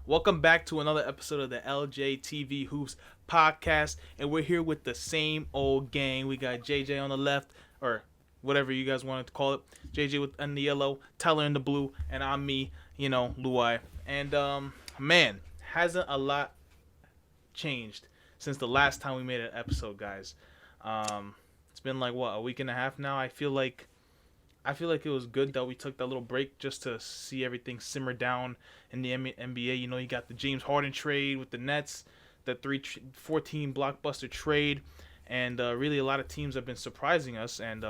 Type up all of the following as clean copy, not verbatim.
Welcome back to another episode of the LJTV Hoops podcast, and we're here with the same old gang. We got JJ on the left, or whatever you guys wanted to call it. JJ in the yellow, Tyler in the blue, and I'm me, Louai. And man, hasn't a lot changed since the last time we made an episode, guys. It's been like what, a week and a half now. I feel like it was good that we took that little break just to see everything simmer down in the NBA. You got the James Harden trade with the Nets, the 14 blockbuster trade, and really a lot of teams have been surprising us. And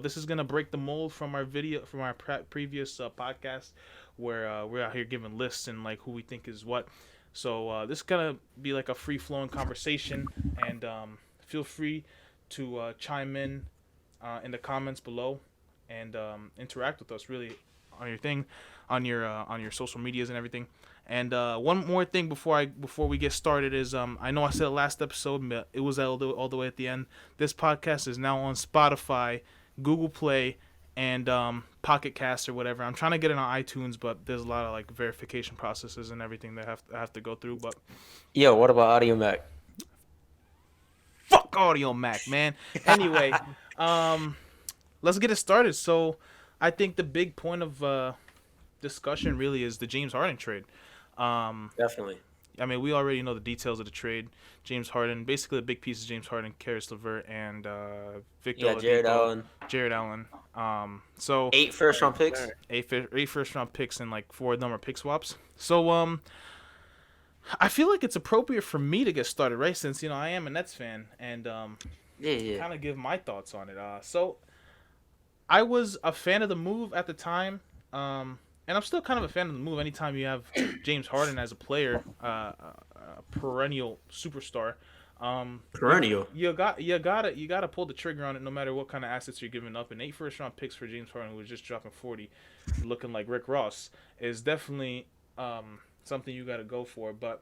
this is gonna break the mold from our previous podcast, where we're out here giving lists and like who we think is what. So this is gonna be like a free flowing conversation, and feel free to chime in the comments below and interact with us really on your thing, on your social medias and everything. And one more thing before we get started is I know I said last episode, but it was all the way at the end. This podcast is now on Spotify, Google Play, and Pocket Cast or whatever. I'm trying to get it on iTunes, but there's a lot of like verification processes and everything that I have to go through. But Yo, what about Audio Mac? fuck Audio Mac, man. Anyway, let's get it started. So, I think the big point of discussion really is the James Harden trade. Definitely. I mean, we already know the details of the trade. James Harden, basically a big piece of James Harden, Karis LeVert, and Victor Yeah, Jared Oladipo. Allen. Jared Allen. So 8 first-round picks. eight first round picks and like 4 of them are pick swaps. So I feel like it's appropriate for me to get started, right? Since I am a Nets fan and Yeah. kind of give my thoughts on it. So I was a fan of the move at the time, and I'm still kind of a fan of the move. Anytime you have James Harden as a player, a perennial superstar, Perennial. you gotta pull the trigger on it, no matter what kind of assets you're giving up. And 8 first round picks for James Harden, who was just dropping 40, looking like Rick Ross, is definitely something you gotta go for. But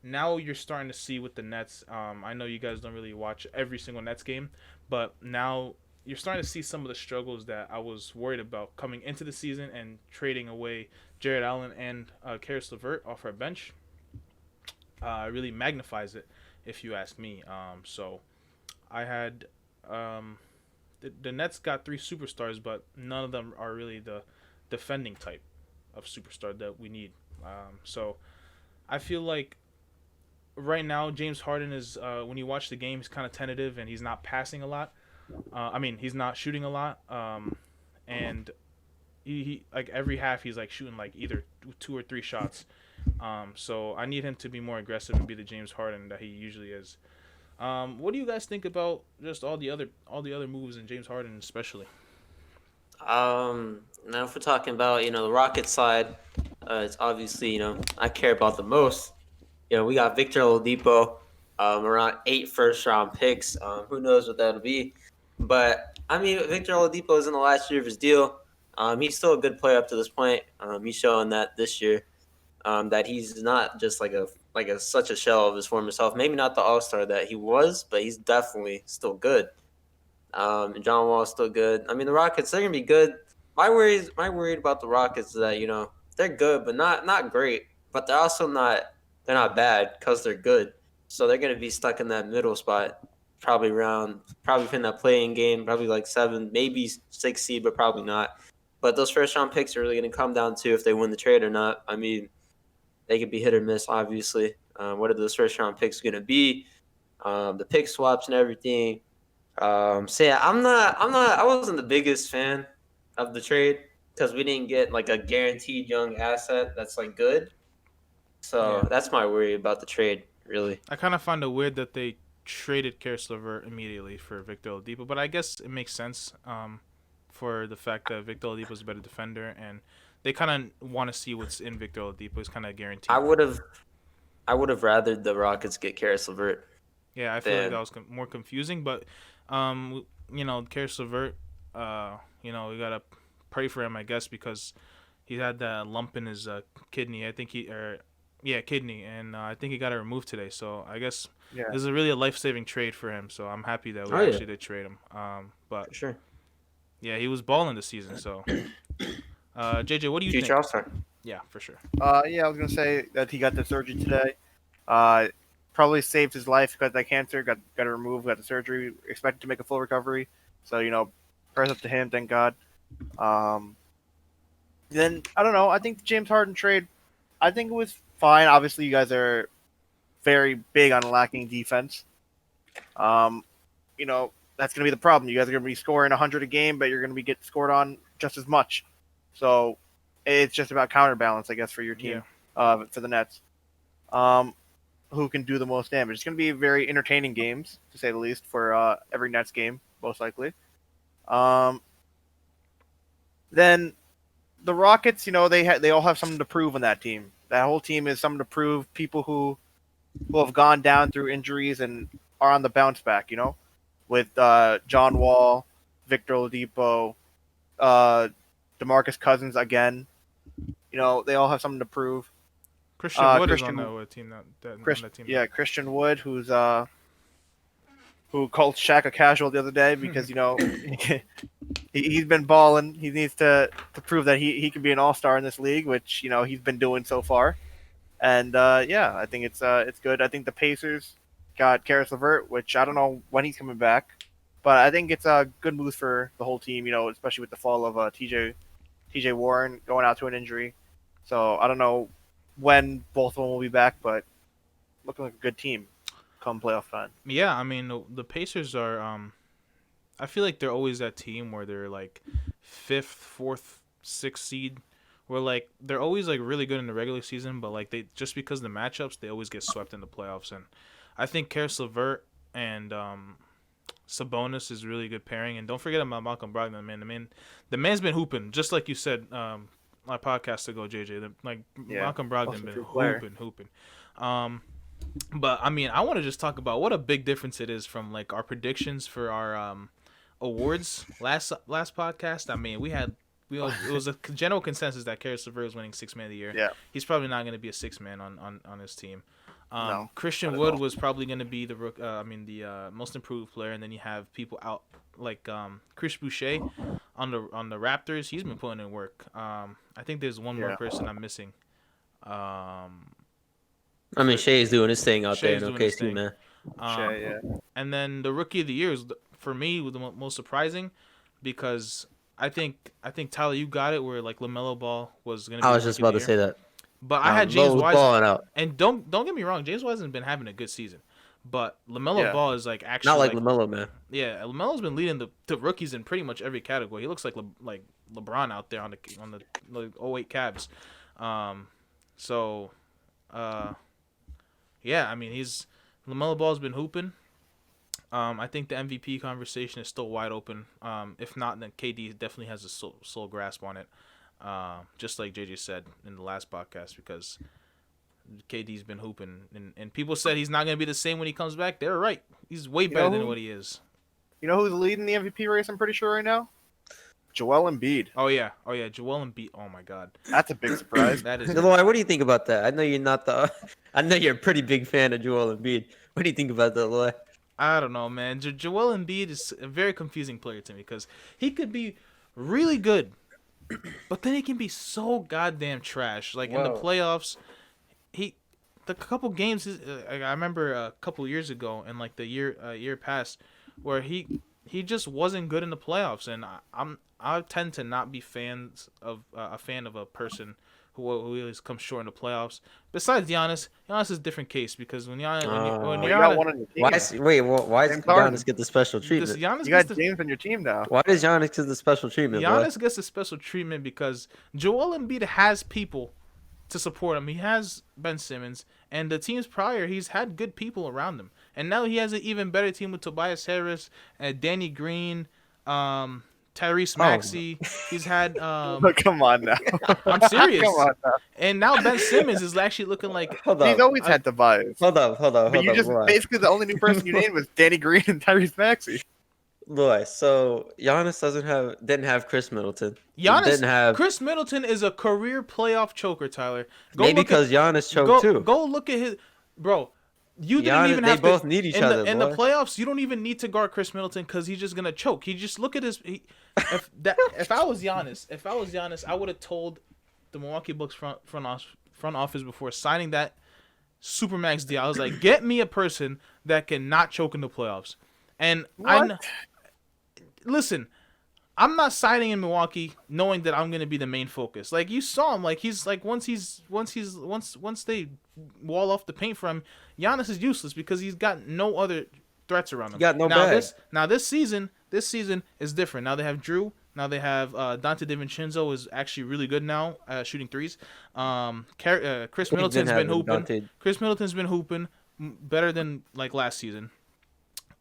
now you're starting to see with the Nets. I know you guys don't really watch every single Nets game, but now you're starting to see some of the struggles that I was worried about coming into the season, and trading away Jared Allen and Karis LeVert off our bench really magnifies it, if you ask me. So I had the Nets got 3 superstars, but none of them are really the defending type of superstar that we need. So I feel like right now James Harden is when you watch the game, he's kind of tentative and he's not passing a lot. He's not shooting a lot, and he like every half he's like shooting like either 2 or 3 shots. So I need him to be more aggressive and be the James Harden that he usually is. What do you guys think about just all the other moves and James Harden especially? Now if we're talking about, the Rockets side, it's obviously, I care about the most. We got Victor Oladipo, around 8 first-round picks. Who knows what that'll be. But, Victor Oladipo is in the last year of his deal. He's still a good player up to this point. He's showing that this year, that he's not just such a shell of his former self. Maybe not the all-star that he was, but he's definitely still good. And John Wall is still good. The Rockets, they're gonna be good. My worried about the Rockets is that they're good, but not great. But they're also not bad because they're good. So they're gonna be stuck in that middle spot, probably in that playing game, probably like 7, maybe 6 seed, but probably not. But those first round picks are really gonna come down to if they win the trade or not. They could be hit or miss, obviously. What are those first round picks gonna be? The pick swaps and everything. So yeah, I wasn't the biggest fan of the trade because we didn't get like a guaranteed young asset that's like good. So that's my worry about the trade, really. I kind of find it weird that they traded Karis LeVert immediately for Victor Oladipo, but I guess it makes sense for the fact that Victor Oladipo is a better defender, and they kind of want to see what's in Victor Oladipo. It's kind of guaranteed. I would have rather the Rockets get Karis LeVert. Yeah, I feel like that was more confusing, but Karis LeVert, we gotta pray for him, I guess, because he had that lump in his kidney. I think kidney, and I think he got it removed today. So I guess this is really a life-saving trade for him. So I'm happy that we actually did trade him. But for sure. Yeah, he was balling this season. So, JJ, what do you think? Future All-Star. Yeah, for sure. Yeah, I was gonna say that he got the surgery today. Uh, probably saved his life because of that cancer. Got it removed. Got the surgery. Expected to make a full recovery. So prayers up to him. Thank God. Um, then I don't know. I think the James Harden trade. I think it was fine. Obviously, you guys are very big on lacking defense. Um, that's gonna be the problem. You guys are gonna be scoring 100 a game, but you're gonna be get scored on just as much. So it's just about counterbalance, I guess, for your team. For the Nets. Who can do the most damage? It's gonna be very entertaining games, to say the least, for every Nets game, most likely. Then the Rockets, they all have something to prove on that team. That whole team is something to prove. People who have gone down through injuries and are on the bounce back. With John Wall, Victor Oladipo, DeMarcus Cousins again. They all have something to prove. Christian Wood is on that team. On that team. Yeah, Christian Wood, who called Shaq a casual the other day because he's been balling. He needs to prove that he can be an all-star in this league, which he's been doing so far. And I think it's good. I think the Pacers got Karis LeVert, which I don't know when he's coming back, but I think it's a good move for the whole team. Especially with the fall of TJ Warren going out to an injury. So I don't know when both of them will be back, but looking like a good team come playoff time. Yeah, I mean the Pacers are. I feel like they're always that team where they're like 5th, 4th, 6th seed, where like they're always like really good in the regular season, but like they just because of the matchups they always get swept in the playoffs. And I think Karis LeVert and Sabonis is really good pairing. And don't forget about Malcolm Brogdon, man. The man's been hooping, just like you said. My podcast ago, JJ. Malcolm Brogdon been hooping. But I mean, I want to just talk about what a big difference it is from like our predictions for our awards last podcast. I mean, it was a general consensus that Karis LeVert was winning 6th man of the year. Yeah, he's probably not going to be a 6th man on his team. No, Christian Wood was probably going to be the most improved player, and then you have people out like Chris Boucher on the Raptors. He's been putting in work. I think there's one more person I'm missing. I mean, Shea's doing his thing out there in OKC, man. Shea, yeah. And then the rookie of the year is for me was the most surprising because I think Tyler, you got it where like LaMelo Ball was going to be. I was just about to say that. But I had James Wiseman out. And don't get me wrong, James Wiseman's been having a good season. But LaMelo Ball is like actually not like LaMelo, man. Yeah, LaMelo's been leading the rookies in pretty much every category. He looks like LeBron out there on the 08 Cavs. Yeah, I mean LaMelo Ball's been hooping. I think the MVP conversation is still wide open. If not, then KD definitely has a sole grasp on it. Just like JJ said in the last podcast, because KD's been hooping, and people said he's not going to be the same when he comes back. They're right. He's way better than what he is. You know who's leading the MVP race? I'm pretty sure right now. Joel Embiid. Oh yeah, Joel Embiid. Oh my God, that's a big surprise. That is. Louai, what do you think about that? I know you're not I know you're a pretty big fan of Joel Embiid. What do you think about that, Louai? I don't know, man. Joel Embiid is a very confusing player to me because he could be really good, but then he can be so goddamn trash. Like in the playoffs, the couple games. I remember a couple years ago and like the year past, where he just wasn't good in the playoffs, and I tend to not be a fan of a person who always comes short in the playoffs. Besides Giannis is a different case because when Giannis, you got one on your team. Why does Giannis get the special treatment? You got James on your team now. Why does Giannis get the special treatment? Giannis gets the special treatment because Joel Embiid has people to support him. He has Ben Simmons, and the teams prior, he's had good people around him. And now he has an even better team with Tobias Harris and Danny Green, Tyrese Maxey. He's had. Come on now. I'm serious. Come on now. And now Ben Simmons is actually looking like. He's always had Tobias. Hold up. But you just basically the only new person you named was Danny Green and Tyrese Maxey. Louai, so Giannis didn't have Chris Middleton. Chris Middleton is a career playoff choker, Tyler. Maybe because Giannis choked too. Go look at his bro. You didn't Giannis, even have they both need each other. In the playoffs, you don't even need to guard Chris Middleton because he's just gonna choke. He just look at his. If I was Giannis, I would have told the Milwaukee Bucks front office before signing that Supermax deal. I was like, get me a person that can not choke in the playoffs. And What? Listen, I'm not signing in Milwaukee knowing that I'm gonna be the main focus. Like you saw him, like he's like once they wall off the paint for him, Giannis is useless because he's got no other threats around him. He got no bag. This season is different. Now they have Drew. Now they have Dante DiVincenzo is actually really good now shooting threes. Chris Middleton's been hooping. Chris Middleton's been hooping better than like last season.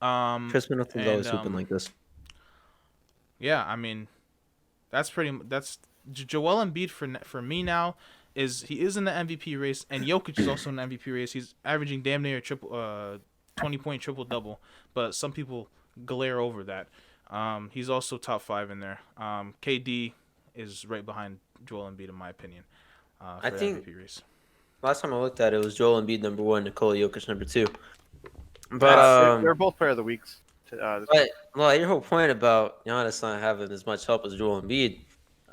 Chris Middleton's always hooping like this. Yeah, I mean, that's Joel Embiid for me now. He is in the MVP race, and Jokic is also in the MVP race. He's averaging damn near 20-point triple-double, but some people glare over that. He's also top 5 in there. KD is right behind Joel Embiid in my opinion. I think MVP race. Last time I looked at it was Joel Embiid number 1, Nikola Jokic number 2. But they're both player of the weeks. But your whole point about Giannis not having as much help as Joel Embiid,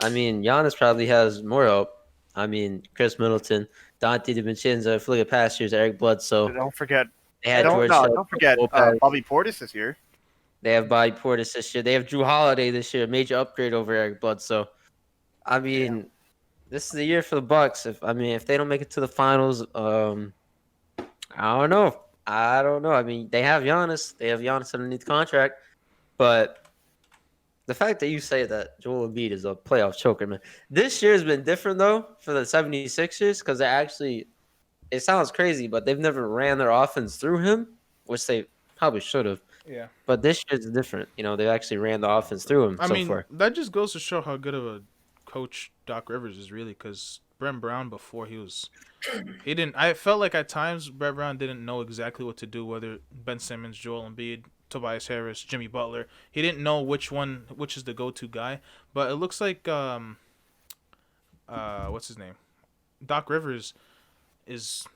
I mean, Giannis probably has more help. I mean, Chris Middleton, Dante DiVincenzo. If you look at past years, Eric Bledsoe. Don't forget. Don't forget Bobby Portis this year. They have Bobby Portis this year. They have Drew Holiday this year. Major upgrade over Eric Bledsoe. I mean, this is the year for the Bucks. If they don't make it to the finals, I don't know. I mean, they have Giannis. They have Giannis underneath contract. But the fact that you say that Joel Embiid is a playoff choker, man. This year has been different, though, for the 76ers because they actually – it sounds crazy, but they've never ran their offense through him, which they probably should have. Yeah. But this year's different. You know, they actually ran the offense through him so far. That just goes to show how good of a coach Doc Rivers is really because Brett Brown before I felt like at times Brett Brown didn't know exactly what to do, whether Ben Simmons, Joel Embiid, Tobias Harris, Jimmy Butler. He didn't know which is the go-to guy. But it looks like what's his name? Doc Rivers is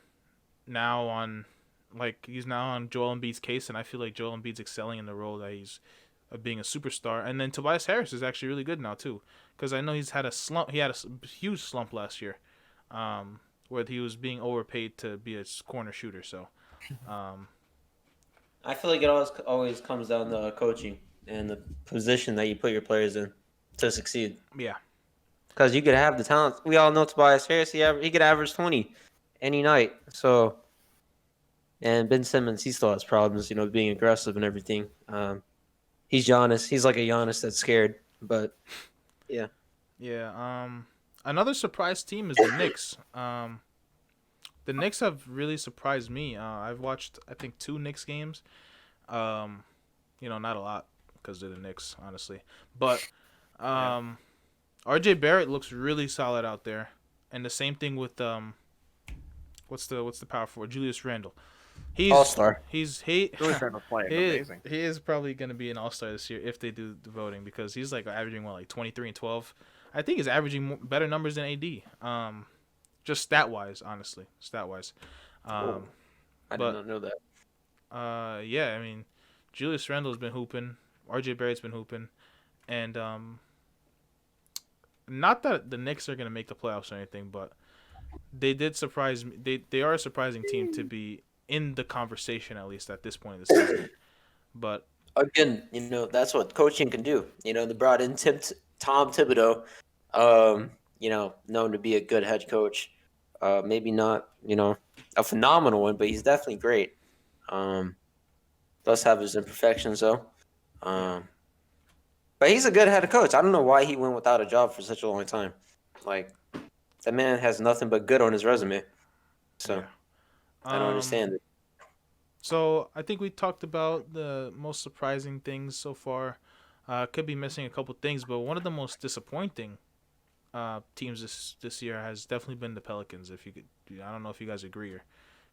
now on Joel Embiid's case, and I feel like Joel Embiid's excelling in the role that he's of being a superstar. And then Tobias Harris is actually really good now too, because I know he's had a slump. He had a huge slump last year, where he was being overpaid to be a corner shooter. So, I feel like it always comes down to coaching and the position that you put your players in to succeed. Yeah. Because you could have the talent. We all know Tobias Harris. He could average 20 any night. So, and Ben Simmons, he still has problems, being aggressive and everything. He's Giannis. He's like a Giannis that's scared. But, yeah. Yeah. Another surprise team is the Knicks. The Knicks have really surprised me. I've watched, I think, 2 Knicks games. Not a lot because they're the Knicks, honestly. But RJ Barrett looks really solid out there, and the same thing with what's the power forward, Julius Randle. He's all-star. Julius Randle's playing amazing. He is probably going to be an all-star this year if they do the voting because he's like averaging 23 and 12. I think he's averaging better numbers than AD. Just stat-wise, honestly. Stat-wise. I did not know that. Yeah, I mean, Julius Randle's been hooping. RJ Barrett's been hooping. And not that the Knicks are going to make the playoffs or anything, but they did surprise me. They are a surprising team to be in the conversation, at least at this point of the season. But again, that's what coaching can do. They brought in Tom Thibodeau, known to be a good head coach. Maybe not, a phenomenal one, but he's definitely great. Does have his imperfections though. But he's a good head coach. I don't know why he went without a job for such a long time. Like, that man has nothing but good on his resume. So, yeah. I don't understand it. So, I think we talked about the most surprising things so far. Could be missing a couple things, but one of the most disappointing teams this year has definitely been the Pelicans. I don't know if you guys agree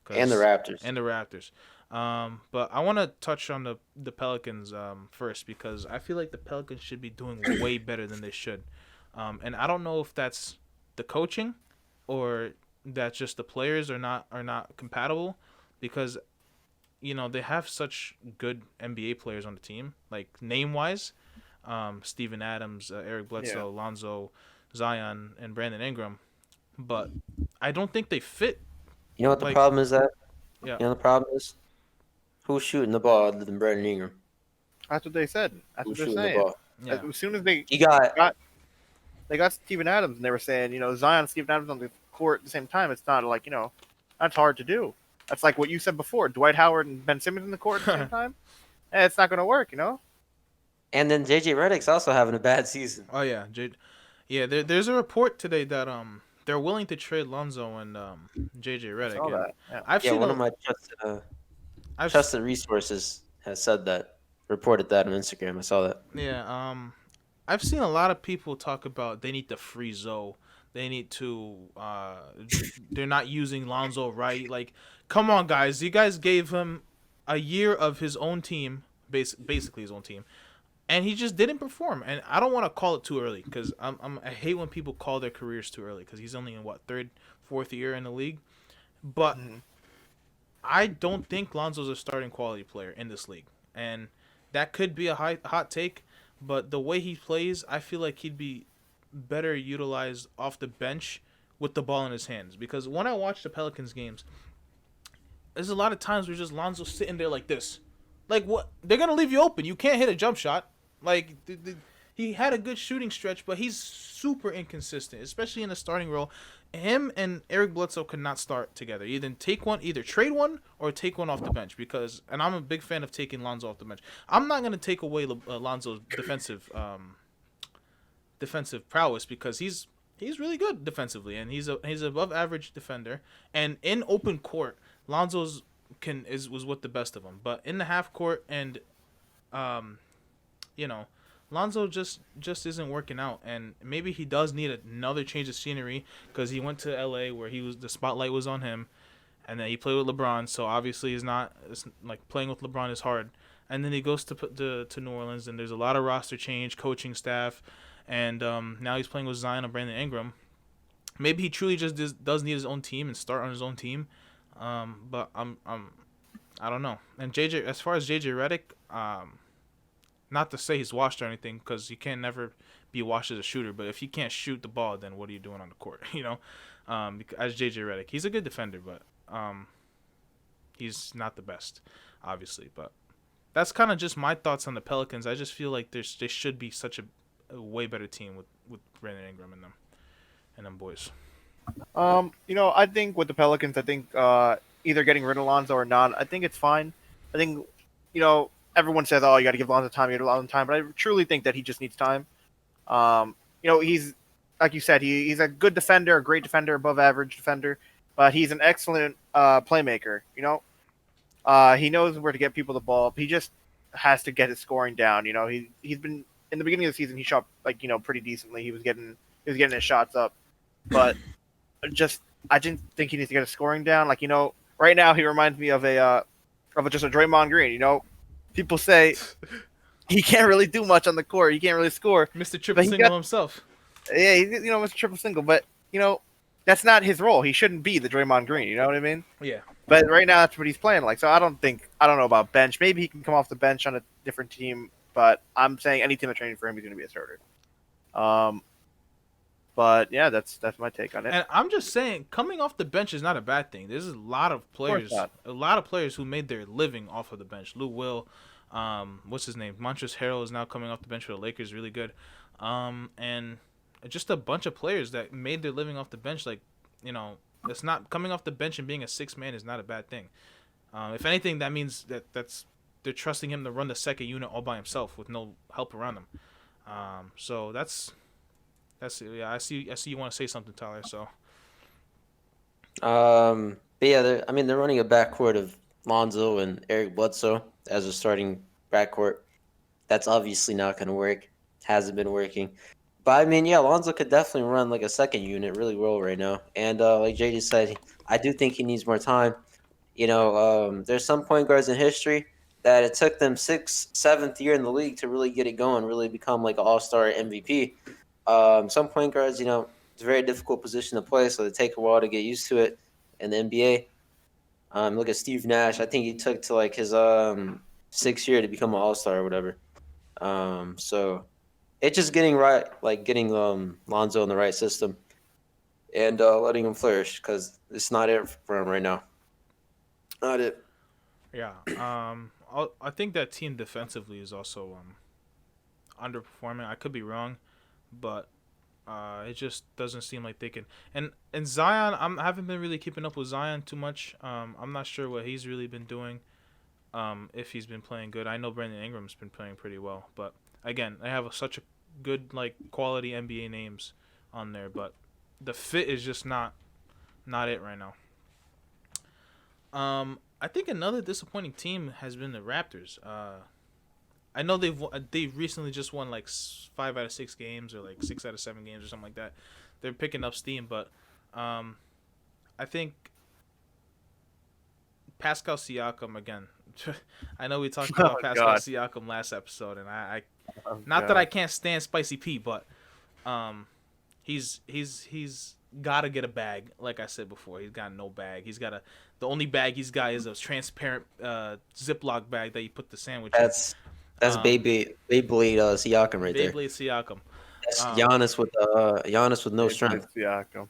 and the Raptors. But I want to touch on the Pelicans first because I feel like the Pelicans should be doing way better than they should. And I don't know if that's the coaching or that's just the players are not compatible because they have such good NBA players on the team, like name-wise, Steven Adams, Eric Bledsoe, Lonzo, Zion, and Brandon Ingram. but I don't think they fit. You know what the Like, problem is that? yeah, You know the problem is? Who's shooting the ball other than Brandon Ingram? That's what they said. That's what Who's they're shooting the saying. ball? As yeah. soon as they You got got they got Steven Adams, and they were saying, Zion and Steven Adams on the court at the same time. It's not like that's hard to do. That's like what you said before. Dwight Howard and Ben Simmons in the court at the same time. It's not going to work. and then JJ Redick's also having a bad season. Oh yeah, yeah. There's a report today that they're willing to trade Lonzo and JJ I Redick, saw and that. Yeah. I've Yeah, seen one a, of my I've trusted resources has said that, reported that on Instagram. I saw that. yeah I've seen a lot of people talk about they need to free Zoe. They need to they're not using Lonzo right. Like, come on guys, you guys gave him a year of his own team, basically his own team, and he just didn't perform. And I don't want to call it too early because I hate when people call their careers too early because he's only in what, third, fourth year in the league. But Mhm. I don't think Lonzo's a starting quality player in this league, and that could be a hot take. But the way he plays, I feel like he'd be better utilized off the bench with the ball in his hands. Because when I watch the Pelicans games, there's a lot of times where just Lonzo sitting there like this, like what they're gonna leave you open. You can't hit a jump shot. Like he had a good shooting stretch, but he's super inconsistent, especially in the starting role. Him and Eric Bledsoe could not start together. Either trade one or take one off the bench and I'm a big fan of taking Lonzo off the bench. I'm not gonna take away Lonzo's defensive prowess because he's really good defensively and he's above average defender, and in open court Lonzo's was with the best of them, but in the half court and um you know, Lonzo just isn't working out, and maybe he does need another change of scenery because he went to LA where the spotlight was on him, and then he played with LeBron, so obviously it's like playing with LeBron is hard. And then he goes to New Orleans, and there's a lot of roster change, coaching staff, and now he's playing with Zion and Brandon Ingram. Maybe he truly just does need his own team and start on his own team, but I don't know. And as far as JJ Redick, not to say he's washed or anything, because you can never be washed as a shooter. But if you can't shoot the ball, then what are you doing on the court? As JJ Redick, he's a good defender, but he's not the best, obviously. But that's kind of just my thoughts on the Pelicans. I just feel like they should be such a way better team with Brandon Ingram and them boys. I think with the Pelicans, I think either getting rid of Lonzo or not, I think it's fine. I think, everyone says, "Oh, you got to give Lonzo time, you got to give Lonzo time," but I truly think that he just needs time. He's like you said, he's a good defender, a great defender, above average defender, but he's an excellent playmaker. He knows where to get people the ball. He just has to get his scoring down. He's been in the beginning of the season, he shot pretty decently. He was getting his shots up, but I didn't think he needs to get his scoring down. Right now he reminds me of just a Draymond Green. People say he can't really do much on the court. He can't really score. Mr. Triple Single himself. Yeah, he's Mr. Triple Single, but that's not his role. He shouldn't be the Draymond Green. You know what I mean? Yeah. But right now that's what he's playing like. So I don't know about bench. Maybe he can come off the bench on a different team. But I'm saying any team that's training for him, he's going to be a starter. But yeah, that's my take on it. And I'm just saying, coming off the bench is not a bad thing. There's a lot of players, who made their living off of the bench. Lou Will, what's his name? Montrezl Harrell is now coming off the bench for the Lakers, really good. And just a bunch of players that made their living off the bench. It's not coming off the bench and being a sixth man is not a bad thing. If anything, that means they're trusting him to run the second unit all by himself with no help around him. So that's yeah. I see you want to say something, Tyler. So. But yeah, they're running a backcourt of Lonzo and Eric Bledsoe as a starting backcourt. That's obviously not going to work. Hasn't been working. But yeah, Lonzo could definitely run like a second unit really well right now. And like JJ said, I do think he needs more time. There's some point guards in history that it took them 6th, 7th year in the league to really get it going, really become like an all-star MVP. Some point guards, it's a very difficult position to play, so it take a while to get used to it in the NBA. Look at Steve Nash. I think he took to like his 6th year to become an all-star or whatever. So it's just getting Lonzo in the right system. and letting him flourish because it's not it for him right now. Not it. Yeah. I think that team defensively is also underperforming. I could be wrong, but it just doesn't seem like they can. And Zion, I haven't been really keeping up with Zion too much. I'm not sure what he's really been doing. If he's been playing good. I know Brandon Ingram's been playing pretty well, but again, I have such a good quality NBA names on there, but the fit is just not it right now. I think another disappointing team has been the Raptors. I know they've recently just won 5 out of 6 games or 6 out of 7 games or something like that. They're picking up steam, but I think Pascal Siakam again. I know we talked about Pascal Siakam last episode, and I not that I can't stand Spicy P, but he's gotta get a bag. Like I said before, he's got no bag. The only bag he's got is a transparent Ziploc bag that you put the sandwich in. That's Beyblade Siakam right there. Beyblade Siakam. That's Giannis with no strength. Siakam.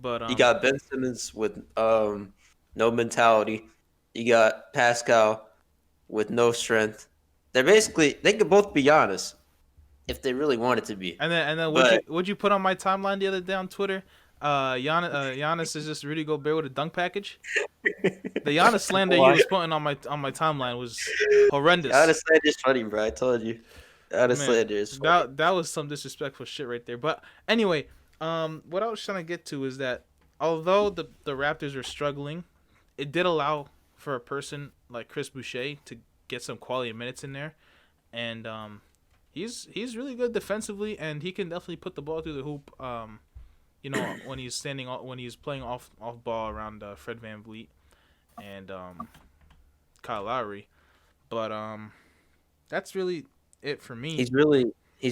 But you got Ben Simmons with no mentality. You got Pascal with no strength. They could both be Giannis if they really wanted to be. And then would you put on my timeline the other day on Twitter? Giannis is just Rudy Gobert with a dunk package. The Giannis slander he was putting on my timeline was horrendous. Giannis slander is funny, bro. I told you. Giannis slander is funny. That was some disrespectful shit right there. But anyway, what I was trying to get to is that although the Raptors are struggling, it did allow for a person like Chris Boucher to get some quality minutes in there, and he's really good defensively, and he can definitely put the ball through the hoop. When he's playing off ball around Fred VanVleet and Kyle Lowry, but that's really it for me. He's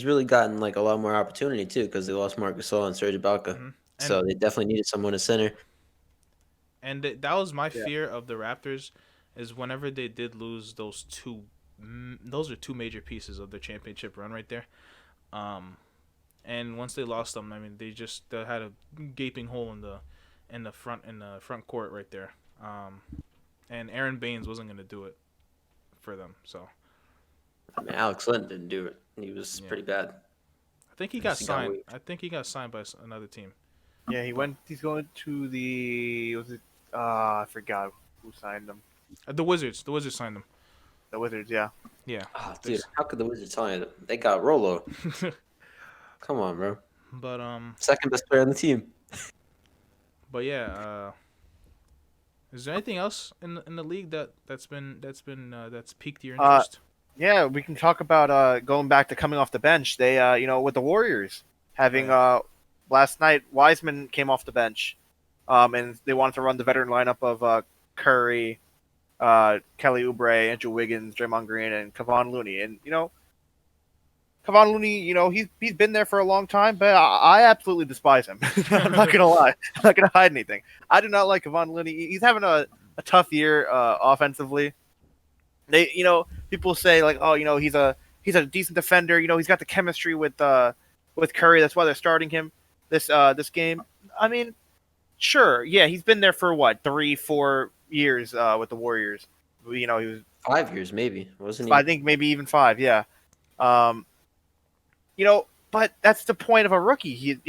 really gotten a lot more opportunity too because they lost Marc Gasol and Serge Ibaka, so they definitely needed someone to center. And that was my fear of the Raptors, is whenever they did lose those are two major pieces of their championship run right there. And once they lost them, I mean, they had a gaping hole in the front court right there. And Aaron Baines wasn't going to do it for them. So, I mean, Alex Len didn't do it. He was pretty bad. I think he got signed. I think he got signed by another team. Yeah, he's going to the. I forgot who signed him. The Wizards. The Wizards signed him. The Wizards, yeah. Yeah. Oh, dude, how could the Wizards sign him? They got Rolo. Come on, bro. But second best player on the team. But yeah, is there anything else in the league that's piqued your interest? Yeah, we can talk about going back to coming off the bench. They with the Warriors having last night Wiseman came off the bench, and they wanted to run the veteran lineup of Curry, Kelly Oubre, Andrew Wiggins, Draymond Green, and Kevon Looney. And Kevon Looney, he's been there for a long time, but I absolutely despise him. I'm not gonna lie. I'm not gonna hide anything. I do not like Kevon Looney. He's having a tough year offensively. People say he's a decent defender. He's got the chemistry with Curry. That's why they're starting him this game. I mean, sure, yeah, he's been there for 3-4 years with the Warriors. He was 5 years maybe, wasn't he? I think maybe even 5. Yeah. But that's the point of a rookie.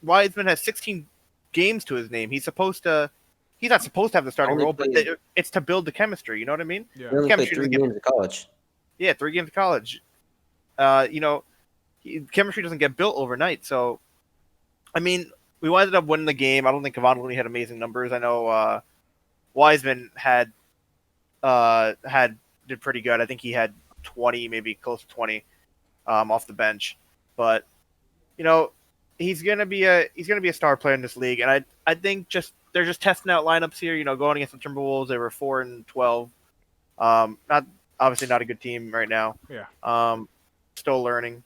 Wiseman has 16 games to his name. He's not supposed to have the starting role, but it's to build the chemistry. You know what I mean? Yeah. He only played 3 games of college. Yeah, 3 games of college. Chemistry doesn't get built overnight. So, I mean, we ended up winning the game. I don't think Kevon Looney had amazing numbers. I know Wiseman did pretty good. I think he had 20, maybe close to 20 off the bench. But he's gonna be a star player in this league, and I think they're just testing out lineups here. Going against the Timberwolves, they were 4-12. Obviously not a good team right now. Yeah. Still learning.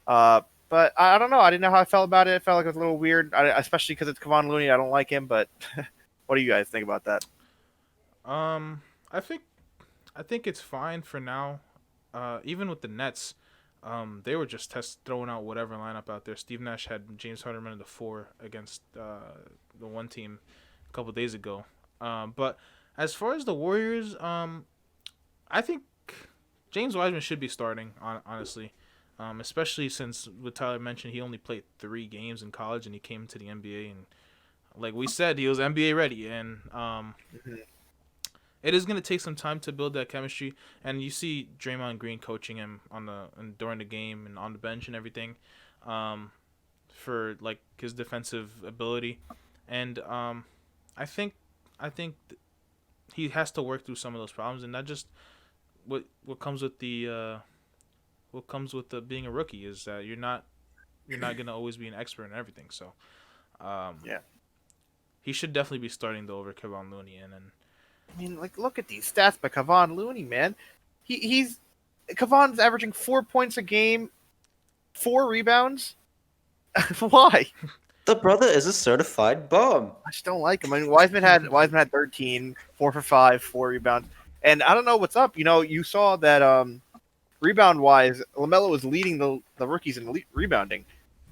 But I don't know. I didn't know how I felt about it. It felt like it was a little weird, especially because it's Kevon Looney. I don't like him, but what do you guys think about that? I think it's fine for now. Even with the Nets, they were just throwing out whatever lineup out there. Steve Nash had James Harden running the 4 against the one team a couple days ago. But as far as the Warriors, I think James Wiseman should be starting, honestly. Especially since, what Tyler mentioned, he only played 3 games in college and he came to the NBA. And like we said, he was NBA ready. And it is going to take some time to build that chemistry. And you see Draymond Green coaching him during the game and on the bench and everything for like his defensive ability. And I think he has to work through some of those problems. And that just what comes with the being a rookie is that you're not gonna always be an expert in everything. So, he should definitely be starting though over Kevon Looney. And I mean, like, look at these stats by Kevon Looney, man. Kevon's averaging 4 points a game, 4 rebounds. Why? The brother is a certified bum. I just don't like him. I mean, Wiseman had 13, 4 for 5, 4 rebounds, and I don't know what's up. You know, you saw that rebound wise, LaMelo was leading the rookies in rebounding.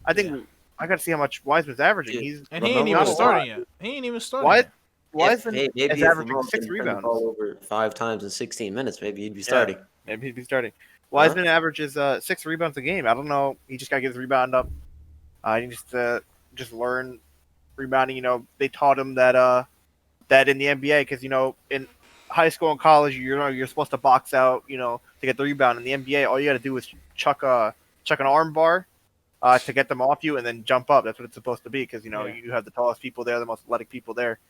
I think I got to see how much Wiseman's averaging. Yeah. he ain't even starting yet. He ain't even starting yet. Wiseman maybe is if averaging LaMelo 6 can turn the rebounds. ball over 5 times in 16 minutes, maybe he'd be starting. Maybe he'd be starting. Wiseman averages 6 rebounds a game. I don't know. He just got to get his rebound up. He just learn rebounding. You know, they taught him that in the NBA because in high school and college you're supposed to box out to get the rebound. In the NBA, all you got to do is chuck an arm bar to get them off you and then jump up. That's what it's supposed to be because you have the tallest people there, the most athletic people there.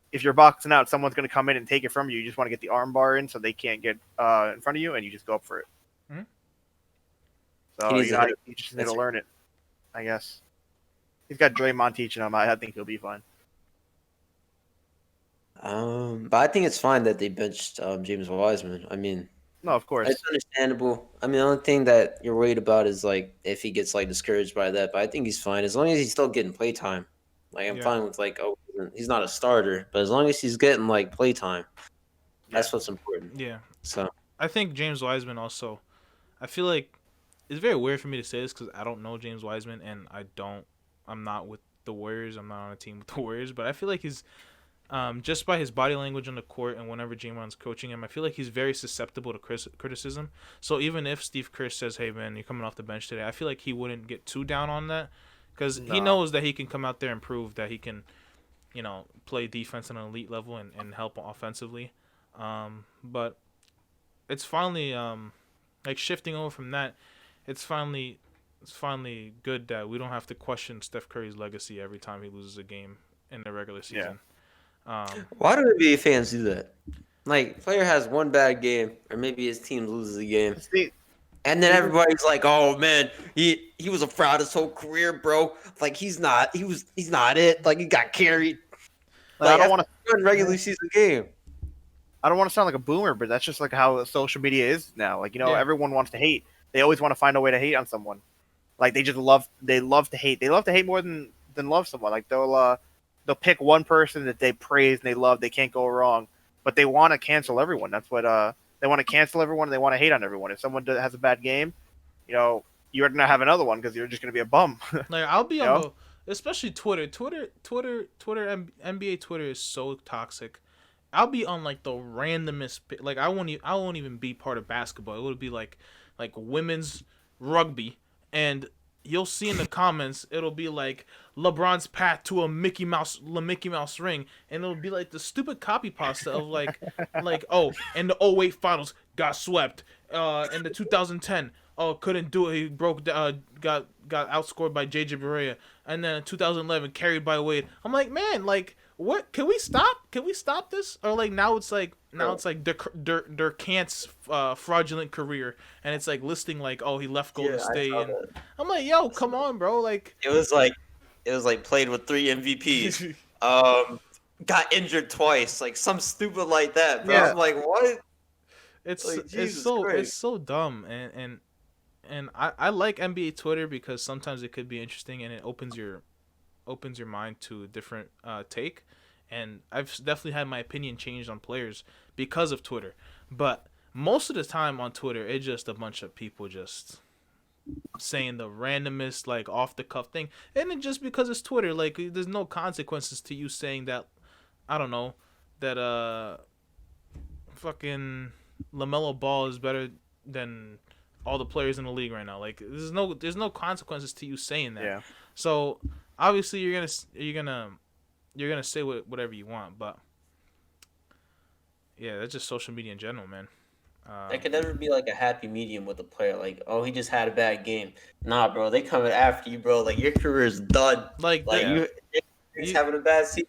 If you're boxing out, someone's going to come in and take it from you. You just want to get the arm bar in so they can't get in front of you, and you just go up for it. Mm-hmm. So you just need to learn it, I guess. He's got Draymond teaching him. I think he'll be fine. But I think it's fine that they benched James Wiseman. I mean, no, of course, it's understandable. I mean, the only thing that you're worried about is like if he gets like discouraged by that. But I think he's fine as long as he's still getting playtime. Like I'm fine with like, oh, he's not a starter, but as long as he's getting like playtime, that's what's important. Yeah. So I think James Wiseman also. I feel like it's very weird for me to say this because I don't know James Wiseman and I'm not with the Warriors. I'm not on a team with the Warriors, but I feel like he's just by his body language on the court and whenever Draymond's coaching him, I feel like he's very susceptible to criticism. So even if Steve Kerr says, "Hey man, you're coming off the bench today," I feel like he wouldn't get too down on that because he knows that he can come out there and prove that he can, play defense on an elite level and help offensively. But it's finally like shifting over from that. It's finally good that we don't have to question Steph Curry's legacy every time he loses a game in the regular season. Why do NBA fans do that? Like, player has one bad game, or maybe his team loses a game, and then everybody's like, "Oh man, he was a fraud his whole career, bro. Like he's not it. Like he got carried. Like, I don't want to regular season game." I don't want to sound like a boomer, but that's just like how social media is now. Like everyone wants to hate. They always want to find a way to hate on someone. Like they love to hate. They love to hate more than love someone. Like they'll pick one person that they praise and they love. They can't go wrong, but they want to cancel everyone. That's what they want to cancel everyone. And they want to hate on everyone. If someone has a bad game, you're gonna have another one because you're just gonna be a bum. Like I'll be on especially Twitter. NBA Twitter is so toxic. I'll be on like the randomest. Like I won't even be part of basketball. It would be like women's rugby, and you'll see in the comments it'll be like LeBron's path to a Mickey Mouse ring, and it'll be like the stupid copy pasta of like oh, in the '08 finals got swept. In the 2010 couldn't do it. He broke got outscored by JJ Barea, and then in 2011 carried by Wade. I'm like, man, like what? Can we stop? Can we stop this? Or like now it's like Durkant's fraudulent career, and it's like listing like, oh, he left Golden State, and I'm like, yo, come on, bro, like it was like played with 3 MVPs, got injured twice, like some stupid like that, bro. Yeah. I'm like, what? It's so dumb, and I like NBA Twitter because sometimes it could be interesting and it opens your mind to a different take. And I've definitely had my opinion changed on players because of Twitter. But most of the time on Twitter, it's just a bunch of people just saying the randomest like off the cuff thing, and then just because it's Twitter, like there's no consequences to you saying that. I don't know that fucking LaMelo Ball is better than all the players in the league right now. Like there's no consequences to you saying that. Yeah. So obviously you're gonna say whatever you want, but yeah, that's just social media in general, man. There could never be like a happy medium with a player. Like, oh, he just had a bad game. Nah, bro, they coming after you, bro. Like your career is done. Like Like he's having a bad season.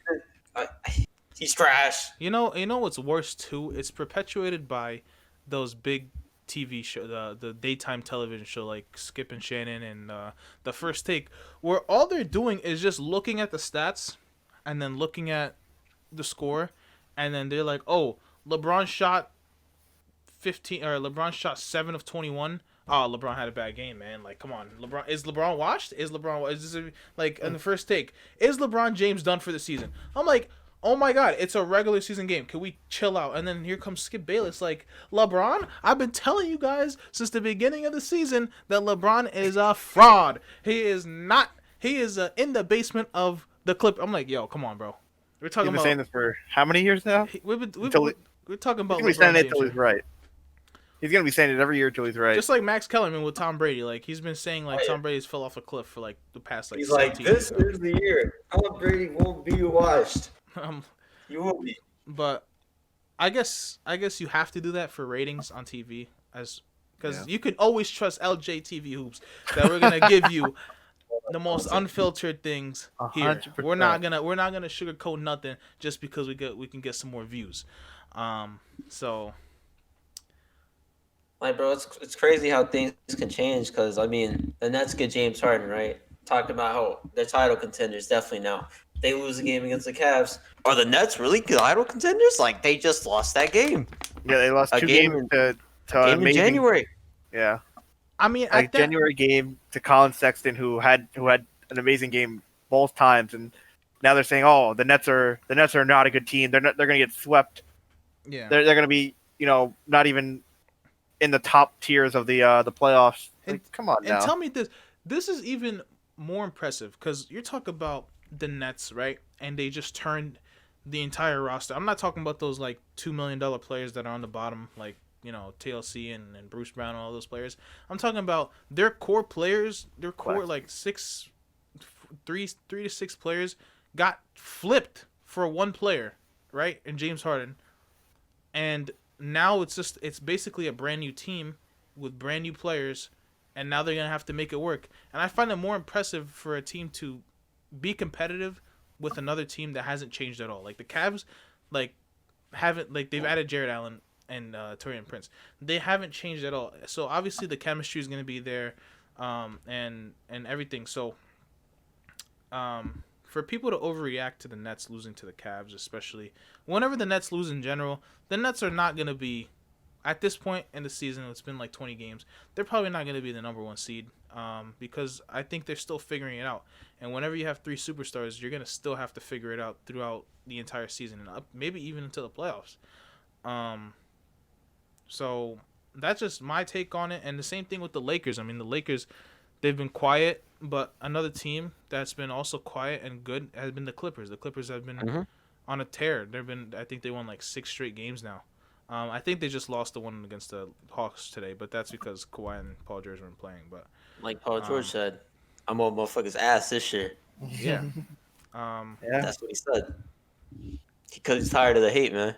He's trash. you know what's worse too? It's perpetuated by those big TV show, the daytime television show like Skip and Shannon and the First Take, where all they're doing is just looking at the stats and then looking at the score, and then they're like, oh, LeBron shot 15 or LeBron shot 7 of 21. Oh, LeBron had a bad game, man. Like, come on, LeBron washed? Is this like in the First Take? Is LeBron James done for the season? I'm like, oh my god, it's a regular season game. Can we chill out? And then here comes Skip Bayless, like, LeBron, I've been telling you guys since the beginning of the season that LeBron is a fraud. He is not. He is in the basement of the Clip. I'm like, yo, come on, bro. We're talking He's been about saying this for how many years now? we're talking about He's LeBron gonna be saying it James until here. he's right. He's gonna be saying it every year until he's right. Just like Max Kellerman with Tom Brady, like he's been saying like Tom Brady's fell off a cliff for like the past like He's like, 17 this years is the year. Tom Brady won't be washed. now. You will be. But I guess you have to do that for ratings on TV, as because you can always trust LJTV Hoops that we're gonna give you the most unfiltered things here. 100%. We're not gonna sugarcoat nothing just because we can get some more views. So Like, bro, it's crazy how things can change. Because I mean, the Nets get James Harden, right? Talking about how they're title contenders, definitely now. They lose a game against the Cavs. Are the Nets really title contenders? Like, they just lost that game. Yeah, they lost A two game games to Game in amazing. January. Yeah, I mean, like January game to Colin Sexton, who had an amazing game both times, and now they're saying, oh, the Nets are not a good team. They're gonna get swept. yeah. They're gonna be not even in the top tiers of the playoffs. Like, come on now. And tell me this. This is even more impressive because you're talking about the Nets, right? And they just turned the entire roster. I'm not talking about those like $2 million players that are on the bottom, like TLC and Bruce Brown and all those players. I'm talking about their core players. Their core like three to six players got flipped for one player, right? And James Harden, and now it's basically a brand new team with brand new players, and now they're gonna have to make it work. And I find it more impressive for a team to be competitive with another team that hasn't changed at all. Like the Cavs, they've added Jared Allen and Taurean Prince. They haven't changed at all. So obviously the chemistry is gonna be there, and everything. So for people to overreact to the Nets losing to the Cavs, especially whenever the Nets lose in general, the Nets are not going to be, at this point in the season, it's been like 20 games, they're probably not going to be the number one seed, because I think they're still figuring it out. And whenever you have three superstars, you're going to still have to figure it out throughout the entire season, and maybe even until the playoffs. So that's just my take on it. And the same thing with the Lakers. I mean, the Lakers, they've been quiet, but another team that's been also quiet and good has been the Clippers. The Clippers have been on a tear. I think they won like 6 straight games now. I think they just lost the one against the Hawks today, but that's because Kawhi and Paul George weren't playing. But Like Paul George said, I'm on motherfuckers' ass this year. yeah, Yeah. That's what he said. Because he's tired of the hate, man.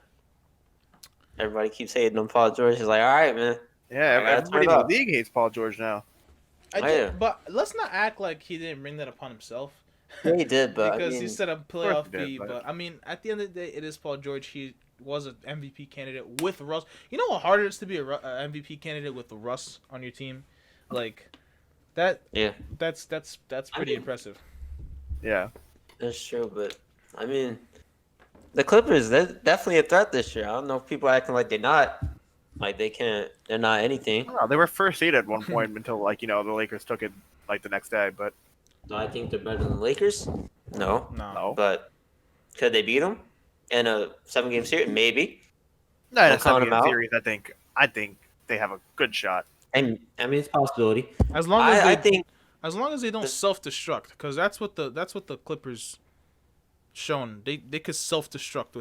Everybody keeps hating on Paul George. He's like, all right, man. Yeah, I gotta everybody in turn the up. league hates Paul George now. Yeah. But let's not act like he didn't bring that upon himself. Yeah, he did, but Because I mean, he said a course playoff he did, B. but- But I mean, at the end of the day, it is Paul George. He was an MVP candidate with Russ. You know how hard it is to be a MVP candidate with Russ on your team, like that. yeah, That's pretty mean- impressive. Yeah. that's true. But I mean, the Clippers, they're definitely a threat this year. I don't know if people are acting like they're not. Like they're not anything. No, they were first seed at one point until the Lakers took it like the next day. But Do I think they're better than the Lakers? No. No. But could they beat them in a 7-game series? Maybe. no, in a Don't count 'em 7-game out. series, I think they have a good shot. And I mean, it's a possibility. As long as I they think as long as they don't the, self-destruct, because that's what the Clippers shown. They could self-destruct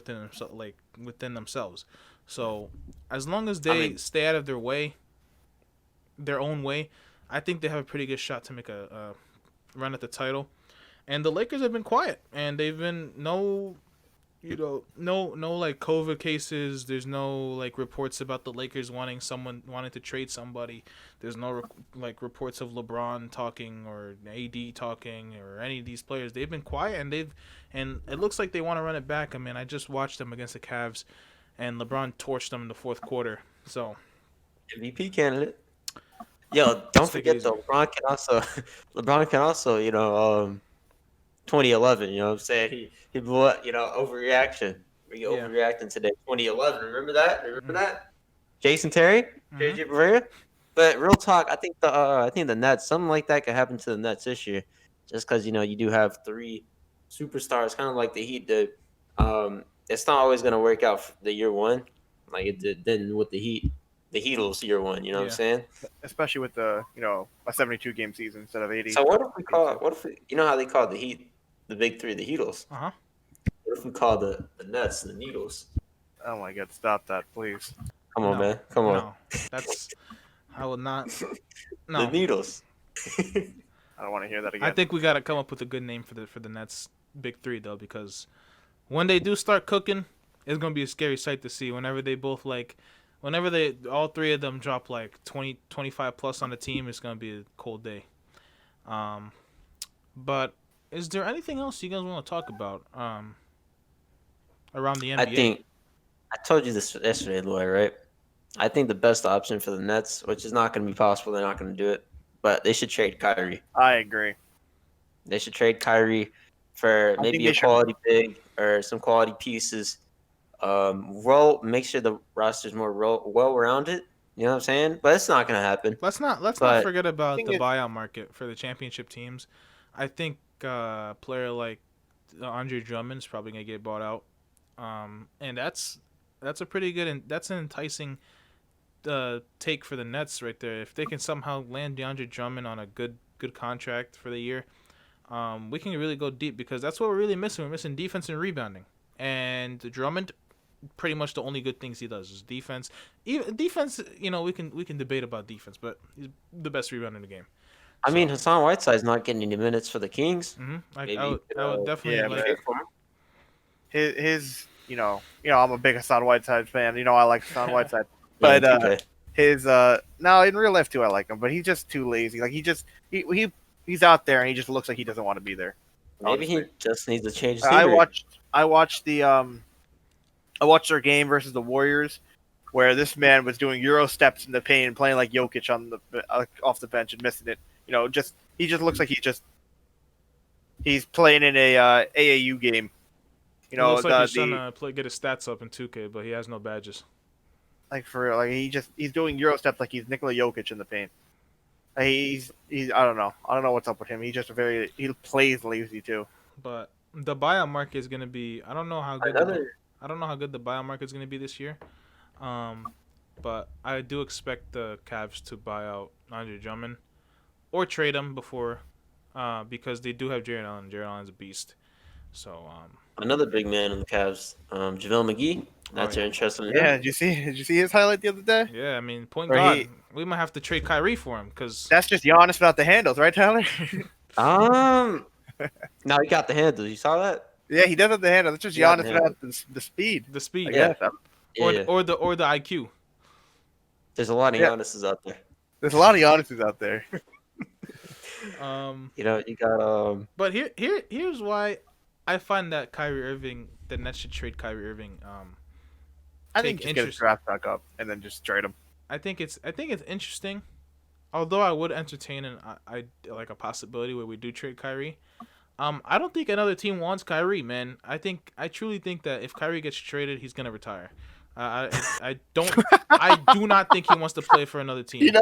within themselves. So as long as I they mean, stay out of their own way, I think they have a pretty good shot to make a run at the title. And the Lakers have been quiet, and they've been no like COVID cases. There's no like reports about the Lakers wanting to trade somebody. There's no like reports of LeBron talking or AD talking or any of these players. They've been quiet, and it looks like they want to run it back. I mean, I just watched them against the Cavs, and LeBron torched them in the fourth quarter. So MVP candidate. Yo, don't Let's take it forget easy. though, LeBron can also, 2011. You know what I'm saying? He blew up. Overreaction. We Yeah. overreacting today. 2011. Remember that? Remember Mm. that? Jason Terry, Mhm. JJ Barea. But real talk, I think the Nets, something like that could happen to the Nets this year, just because you do have three superstars, kind of like the Heat did. It's not always gonna work out for the year one, like it didn't with the Heat. The Heatles year one. You know what I'm Yeah. saying? especially with a 72 game season instead of 80. So what if you know how they call the Heat the big three, the Heatles? Uh-huh. What if we call the Nets the Needles? Oh my God, stop that, please. Come on, No. man. Come on. No. That's I will not. The No. Needles. I don't want to hear that again. I think we got to come up with a good name for the Nets big three though, because when they do start cooking, it's gonna be a scary sight to see. Whenever they all three of them drop like 20, 25 plus on the team, it's gonna be a cold day. Um, but is there anything else you guys want to talk about around the NBA? I think I told you this yesterday, Louai, right? I think the best option for the Nets, which is not going to be possible, they're not going to do it, but they should trade Kyrie. I agree. They should trade Kyrie for I think maybe they a should- quality big or some quality pieces. Make sure the roster's more well-rounded. You know what I'm saying? But it's not going to happen. Let's not But- forget about thing the is- buyout market for the championship teams. I think a player like Andre Drummond is probably gonna get bought out, and that's a pretty good and that's an enticing take for the Nets right there. If they can somehow land DeAndre Drummond on a good contract for the year, we can really go deep, because that's what we're really missing. We're missing defense and rebounding, and Drummond, pretty much the only good things he does is defense. Even defense, we can debate about defense, but he's the best rebounder in the game. I mean, Hassan Whiteside's not getting any minutes for the Kings. I Maybe, would definitely yeah, like. but- his I'm a big Hassan Whiteside fan. I like Hassan Whiteside. But Yeah, okay. his no, in real life too, I like him, but he's just too lazy. Like he's out there and he just looks like he doesn't want to be there. Maybe he honestly. just needs to change. I scenery. watched their game versus the Warriors, where this man was doing Euro steps in the paint and playing like Jokic on the off the bench and missing it. He just looks like he's playing in a AAU game. He looks like he's trying to get his stats up in 2K, but he has no badges. like for real, like he's doing Euro steps like he's Nikola Jokic in the paint. Like, he's I don't know what's up with him. He plays lazy too. But the buyout market is gonna be. I don't know how good. I don't know how good the buyout market is gonna be this year. But I do expect the Cavs to buy out Andre Drummond or trade him before, because they do have Jared Allen. Jared Allen's a beast. So Another big man in the Cavs, JaVale McGee. That's yeah. your interest in him. Yeah, did you see his highlight the other day? yeah, I mean, point Or guard. We might have to trade Kyrie for him, because That's just Giannis without the handles, right, Tyler? Now he got the handles. You saw that? Yeah, he does have the handles. It's just Yeah, Giannis man. without the speed. the speed, I Yeah. guess. Yeah. or the IQ. There's a lot of Yeah. Giannis's out there. There's a lot of Giannis's out there. You got But here's why I find that the Nets should trade Kyrie Irving. I Take think just get his interest- draft back up and then just trade him. I think it's interesting. Although I would entertain I like a possibility where we do trade Kyrie. I don't think another team wants Kyrie, man. I truly think that if Kyrie gets traded, he's gonna retire. I do not think he wants to play for another team. You know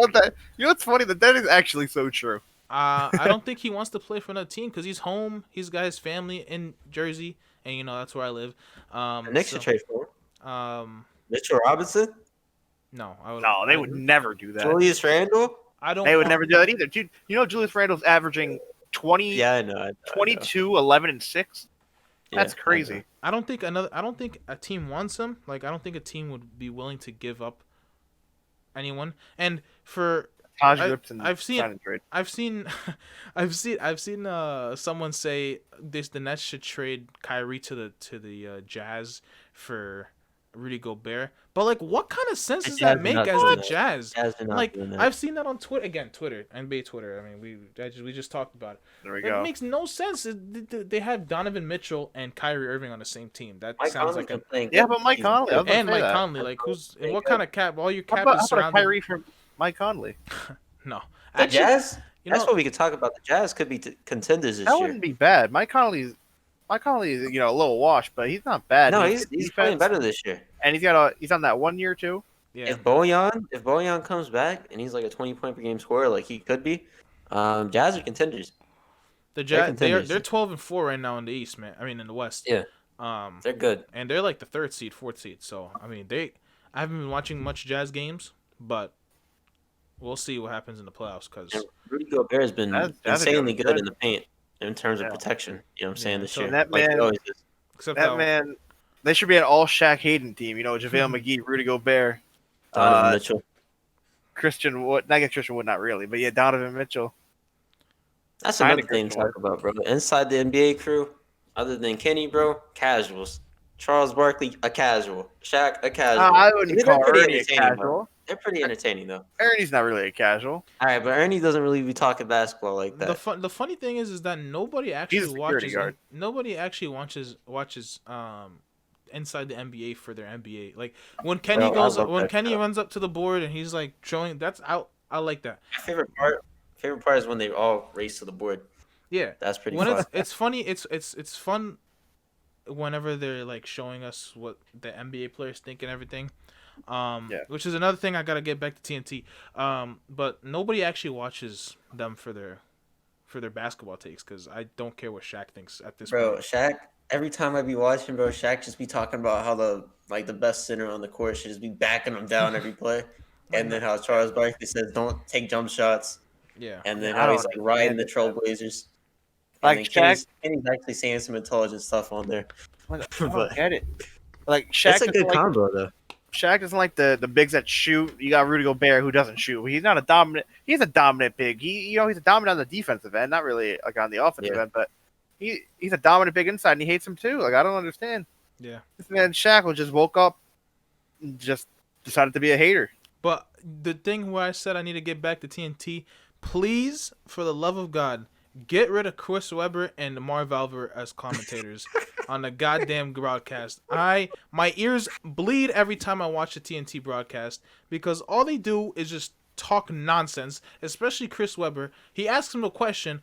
what's funny? That is actually so true. I don't think he wants to play for another team because he's home. He's got his family in Jersey, and that's where I live. the Knicks should trade for him. Um, Mitchell Robinson. No, I would. No, they would never do that. Julius Randle? I don't. They would never do that either. Dude, you know Julius Randle's averaging 20, Yeah, I know. 22, 11, and 6? That's Yeah, I crazy. know. I don't think a team wants him. Like, I don't think a team would be willing to give up anyone. And for Taj I- Gibson I've seen- sign and trade. I've seen someone say the Nets should trade Kyrie to the Jazz for Rudy Gobert. But like, what kind of sense The does Jazz that are make not as doing the that. Jazz? Jazz are not Like, doing that. I've seen that on Twitter again. NBA Twitter. I mean, we just talked about it. There we It go. makes no sense. They have Donovan Mitchell and Kyrie Irving on the same team. That Mike sounds Conley's like been a playing Yeah, good but Mike season. Conley. I was gonna and say Mike that. Conley. Like, who's Very what good. kind of cap? All your How cap about, is how about a surrounded. Kyrie from Mike Conley? No, The actually, Jazz? you That's know, what we could talk about. The Jazz could be contenders this That year. wouldn't be bad. Mike Conley's a little washed, but he's not bad. No, He he's gets playing defense, better this year. and he's on that 1 year too. yeah. If Bojan comes back and he's like a 20-point per game scorer, like he could be, Jazz are contenders. The Jazz, contenders. they're 12-4 right now in the East, man. I mean, in the West. Yeah. They're They're good. and they're like the 3rd seed, 4th seed. So I mean, I haven't been watching much Jazz games, but we'll see what happens in the playoffs. Cause And Rudy Gobert has been That's insanely good. good in the paint in terms of Yeah. protection. You know what I'm saying? Yeah, This so year. that Like he man- always is. except That man, they should be an all Shaq Hayden team. You know, JaVale McGee, Rudy Gobert, Donovan Mitchell. Christian Wood. I guess Christian Wood, not really, but yeah, Donovan Mitchell. That's kinda another thing to Christian talk about, bro. Inside the NBA crew, other than Kenny, bro, casuals. Charles Barkley, a casual. Shaq, a casual. I wouldn't They're call pretty Ernie a entertaining, though. casual. They're pretty entertaining, though. Ernie's not really a casual. All right, but Ernie doesn't really be talking basketball like that. the funny thing is that nobody actually He's a security watches guard. nobody actually watches inside the NBA for their NBA. Like when Kenny Bro, I love when that Kenny stuff. runs up to the board and he's like showing that's out. I like that. My favorite part is when they all race to the board. Yeah. That's pretty When fun. it's funny, it's fun whenever they're like showing us what the NBA players think and everything. Yeah. Which is another thing I gotta get back to TNT. But nobody actually watches them for their basketball takes because I don't care what Shaq thinks at this Bro, point. Shaq, every time I be watching, bro, Shaq just be talking about how the best center on the court should just be backing him down every play. And then how Charles Barkley says don't take jump shots. Yeah. And then I how don't he's like riding the understand Trailblazers. Like And then Shaq, Kenny's actually saying some intelligent stuff on there. I But- don't get it. Like Shaq That's a doesn't good like combo, though. Shaq doesn't like the bigs that shoot. You got Rudy Gobert who doesn't shoot. He's not a dominant. He's a dominant big. He's a dominant on the defensive end, not really like on the offensive Yeah. end, but he's a dominant big inside, and he hates him too. Like I don't understand. Yeah. This man Shaq was just woke up, and just decided to be a hater. But the thing where I said I need to get back to TNT, please, for the love of God, get rid of Chris Webber and Marv Albert as commentators on the goddamn broadcast. My ears bleed every time I watch the TNT broadcast because all they do is just talk nonsense, especially Chris Webber. He asks him a question.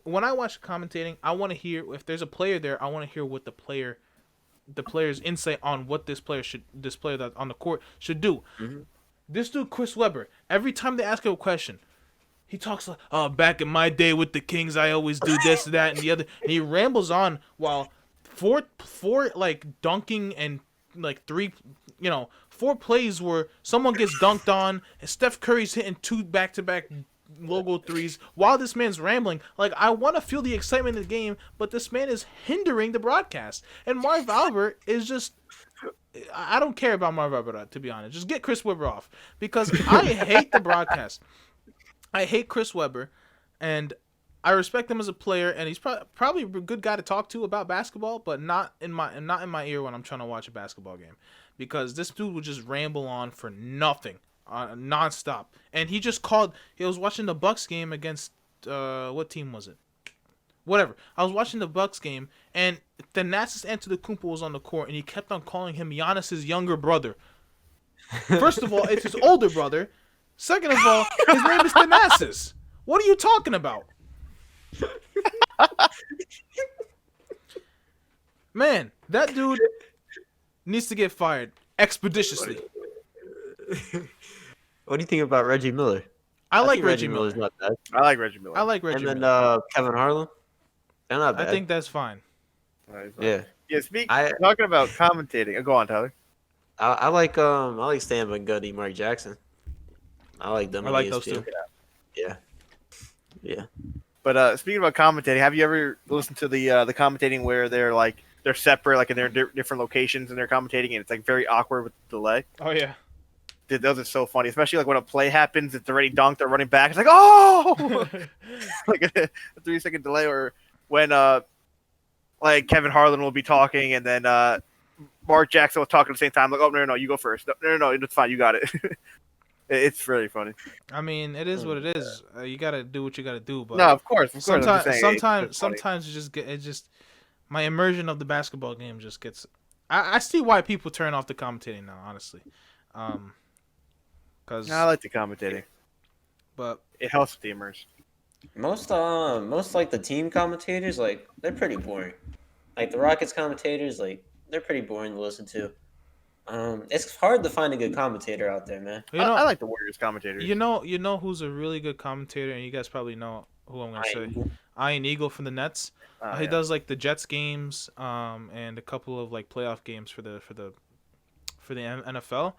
When I watch commentating, I want to hear if there's a player there, I want to hear what the player's insight on what this player that's on the court should do. Mm-hmm. This dude, Chris Webber, every time they ask him a question, he talks like, "Oh, back in my day with the Kings, I always do this, that, and the other." And he rambles on while four like dunking and like four plays where someone gets dunked on and Steph Curry's hitting 2 back-to-back logo threes while this man's rambling. Like, I want to feel the excitement of the game, but this man is hindering the broadcast. And Marv Albert is just... I don't care about Marv Albert, to be honest. Just get Chris Webber off. Because I hate the broadcast. I hate Chris Webber, and I respect him as a player, and he's probably a good guy to talk to about basketball, but not in my ear when I'm trying to watch a basketball game. Because this dude would just ramble on for nothing, nonstop. And he was watching the Bucks game against, what team was it? Whatever. I was watching the Bucks game, and Thanasis Antetokounmpo was on the court, and he kept on calling him Giannis's younger brother. First of all, it's his older brother. Second of all, his name is Thanasis. What are you talking about? Man, that dude needs to get fired expeditiously. What do you think about Reggie Miller? I like think Reggie Miller. Miller's not bad. I like Reggie Miller. I like Reggie And then Miller. Kevin Harlan. They're not bad. I think that's fine. Yeah. Yeah. Talking about commentating. Go on, Tyler. I like Stan Van Gundy, Mark Jackson. I like them. I on like those ESPN. two. Yeah. But speaking about commentating, have you ever listened to the commentating where they're separate, like in their different locations, and they're commentating, and it's like very awkward with the delay? Oh yeah. Dude, those are so funny, especially like when a play happens, it's already dunked, they're running back, it's like oh, like a 3 second delay, or when like Kevin Harlan will be talking, and then Mark Jackson will talk at the same time, like oh no, you go first, no, it's fine, you got it. It's really funny. I mean, it is what it is. You gotta do what you gotta do. But No, of course. I'm just saying, it's funny. sometimes it just my immersion of the basketball game just gets. I see why people turn off the commentating now, honestly. Cause No, I like the commentating. but It helps with the immersion. Most like the team commentators, like they're pretty boring. Like the Rockets commentators, like they're pretty boring to listen to. It's hard to find a good commentator out there, man. I like the Warriors commentators. you know who's a really good commentator, and you guys probably know who I'm gonna say. Ian Eagle from the Nets. He does like the Jets games, and a couple of like playoff games for the NFL,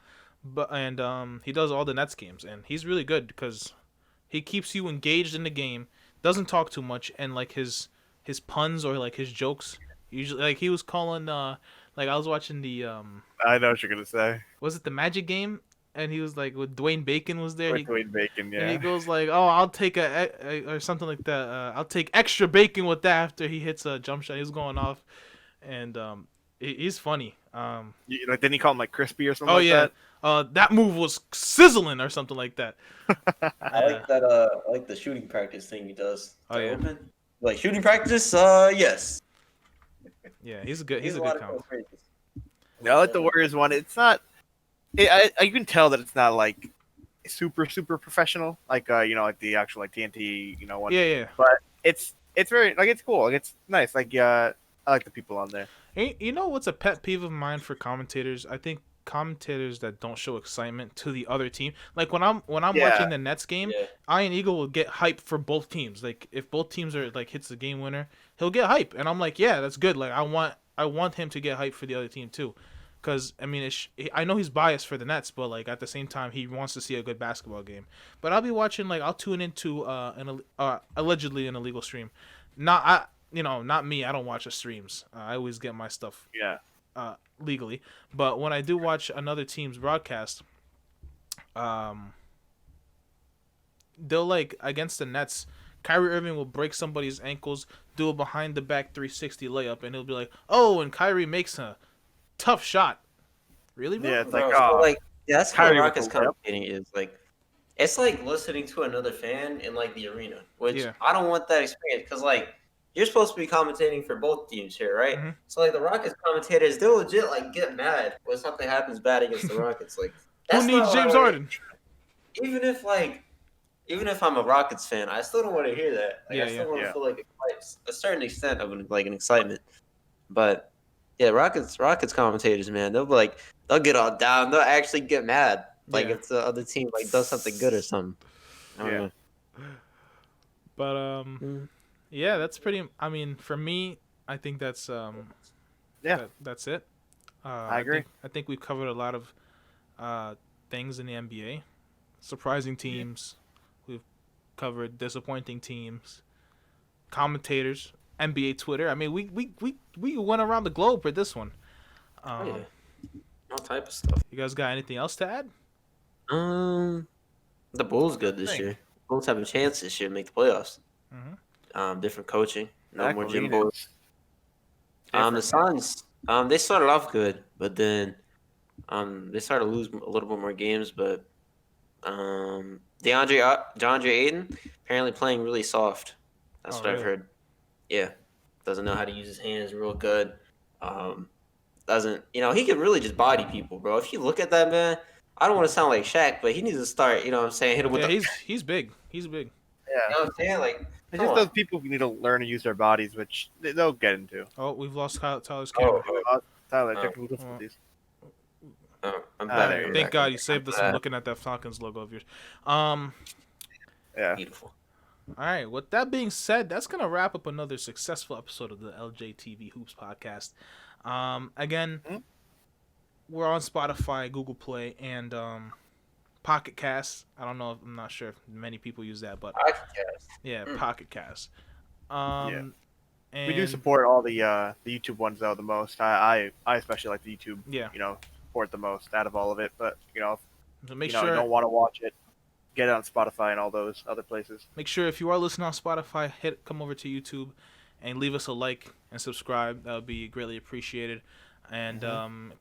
he does all the Nets games, and he's really good because he keeps you engaged in the game, doesn't talk too much, and like his puns or like his jokes usually, like he was calling like I was watching the I know what you're gonna say. was it the Magic game, and he was like with Dwayne Bacon was there. Dwayne Bacon, yeah. And he goes like, "Oh, I'll take or something like that. I'll take extra bacon with that." After he hits a jump shot, he's going off, and he's funny. Like didn't he call him like crispy or something? Oh like yeah, that? that move was sizzling or something like that. I like that. I like the shooting practice thing he does. Oh, yeah. Open. Like shooting practice. Yes. Yeah, he's a good a comment. phrases. Yeah, I like the Warriors one. It's not. You can tell that it's not like super professional, like like the actual like TNT one. Yeah. But it's very like it's cool. Like it's nice. Like I like the people on there. Hey, you know what's a pet peeve of mine for commentators? I think commentators that don't show excitement to the other team. Like when I'm watching the Nets game, Ian Eagle will get hype for both teams. Like if both teams are like hits the game winner, he'll get hype, and I'm like, yeah, that's good. Like I want him to get hype for the other team too. Because, I mean, I know he's biased for the Nets, but, like, at the same time, he wants to see a good basketball game. But I'll be watching, like, I'll tune into allegedly an illegal stream. Not me. I don't watch the streams. I always get my stuff legally. But when I do watch another team's broadcast, they'll, like, against the Nets, Kyrie Irving will break somebody's ankles, do a behind-the-back 360 layup, and he'll be like, oh, and Kyrie makes a tough shot. Really, bro? Yeah, it's like, that's how Kyrie Rockets with the commentating is. Like, it's like listening to another fan in like the arena, which Yeah. I don't want that experience because like you're supposed to be commentating for both teams here, right? Mm-hmm. So like the Rockets commentators, they'll legit like get mad when something happens bad against the Rockets. Like, Who needs James Harden? Even if I'm a Rockets fan, I still don't want to hear that. Like, I still want to feel like a certain extent of an excitement, but. Yeah, Rockets commentators, man, they'll get all down. They'll actually get mad, like if the other team like does something good or something. I don't know. But yeah, that's pretty. I mean, for me, I think that's that's it. I agree. I think we've covered a lot of things in the NBA. Surprising teams. We've covered disappointing teams. Commentators. NBA Twitter. I mean, we went around the globe for this one. All type of stuff. You guys got anything else to add? The Bulls good this year. Bulls have a chance this year to make the playoffs. Mm-hmm. Different coaching. No more Jim Boys. The Suns. They started off good, but then they started to lose a little bit more games. But DeAndre Ayton apparently playing really soft. That's what I've heard. Yeah, doesn't know how to use his hands real good. Doesn't he can really just body people, bro. If you look at that man, I don't want to sound like Shaq, but he needs to start. You know what I'm saying? Hit him with he's big. He's big. Yeah, you know what I'm saying? Like it's just those people who need to learn to use their bodies, which they'll get into. Oh, we've lost Tyler's camera. Tyler, technical difficulties. I'm glad. Thank God you saved us from looking at that Falcons logo of yours. Yeah. Beautiful. All right. With that being said, that's gonna wrap up another successful episode of the LJTV Hoops podcast. Again, we're on Spotify, Google Play, and Pocket Cast. I'm not sure if many people use that, but yeah, Pocket Cast. Yeah. And We do support all the YouTube ones though the most. I especially like the YouTube. Yeah. Support the most out of all of it. But so make you sure don't want to watch it, get it on Spotify and all those other places. Make sure if you are listening on Spotify, come over to YouTube and leave us a like and subscribe. That would be greatly appreciated. And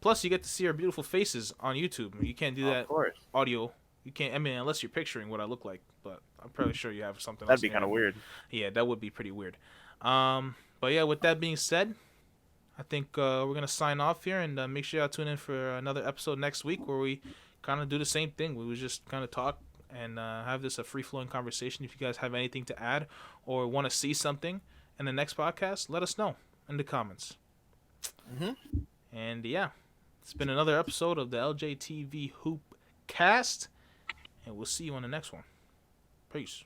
plus, you get to see our beautiful faces on YouTube. You can't do that Of course. audio. You can't. I mean, unless you're picturing what I look like. But I'm pretty sure you have something. That'd be kind of weird. Yeah, that would be pretty weird. But yeah, with that being said, I think we're gonna sign off here and make sure y'all tune in for another episode next week where we kind of do the same thing. We would just kind of talk and have this a free-flowing conversation. If you guys have anything to add or want to see something in the next podcast, let us know in the comments. And yeah, it's been another episode of the LJTV Hoop Cast, and we'll see you on the next one. Peace.